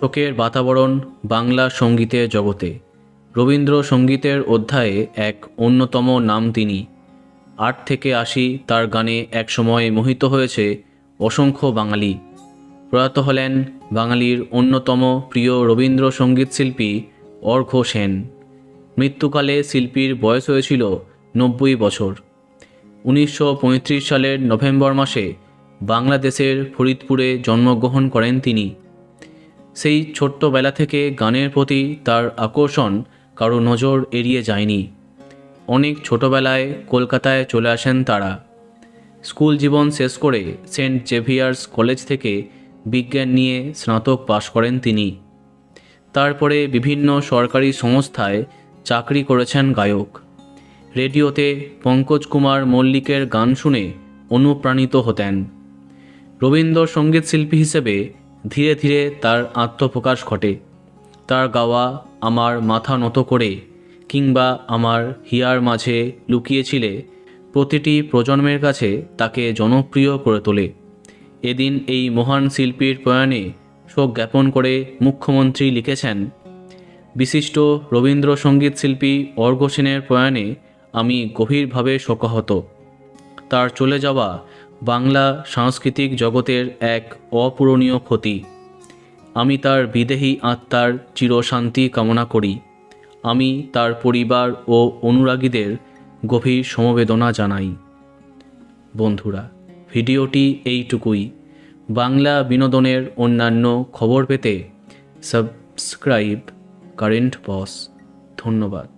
শোকের বাতাবরণ বাংলা সঙ্গীতের জগতে। রবীন্দ্রসঙ্গীতের অধ্যায়ে এক অন্যতম নাম তিনি। ৮ থেকে ৮০ তার গানে একসময় মোহিত হয়েছে অসংখ্য বাঙালি। প্রয়াত হলেন বাঙালির অন্যতম প্রিয় রবীন্দ্রসঙ্গীত শিল্পী অর্ঘ্য সেন। মৃত্যুকালে শিল্পীর বয়স হয়েছিল ৯০ বছর। ১৯৩৫ সালের নভেম্বর মাসে বাংলাদেশের ফরিদপুরে জন্মগ্রহণ করেন তিনি। সেই ছোট্টবেলা থেকে গানের প্রতি তার আকর্ষণ কারো নজর এড়িয়ে যায়নি। অনেক ছোটবেলায় কলকাতায় চলে আসেন তারা। স্কুল জীবন শেষ করে সেন্ট জেভিয়ার্স কলেজ থেকে বিজ্ঞান নিয়ে স্নাতক পাশ করেন তিনি। তারপরে বিভিন্ন সরকারি সংস্থায় চাকরি করেছেন গায়ক। রেডিওতে পঙ্কজ কুমার মল্লিকের গান শুনে অনুপ্রাণিত হতেন। রবীন্দ্রসঙ্গীত শিল্পী হিসেবে ধীরে ধীরে তার আত্মপ্রকাশ ঘটে। তার গাওয়া আমার মাথা নত করে কিংবা আমার হিয়ার মাঝে লুকিয়েছিলে প্রতিটি প্রজন্মের কাছে তাকে জনপ্রিয় করে তোলে। এদিন এই মহান শিল্পীর প্রয়াণে শোক জ্ঞাপন করে মুখ্যমন্ত্রী লিখেছেন, বিশিষ্ট রবীন্দ্রসঙ্গীত শিল্পী অর্ঘ্য সেনের প্রয়াণে আমি গভীরভাবে শোকাহত। তার চলে যাওয়া বাংলা সাংস্কৃতিক জগতের এক অপূরণীয় ক্ষতি। আমি তার বিদেহী আত্মার চিরশান্তি কামনা করি। আমি তার পরিবার ও অনুরাগীদের গভীর সমবেদনা জানাই। বন্ধুরা, ভিডিওটি এইটুকুই। বাংলা বিনোদনের অন্যান্য খবর পেতে সাবস্ক্রাইব কারেন্ট বস। ধন্যবাদ।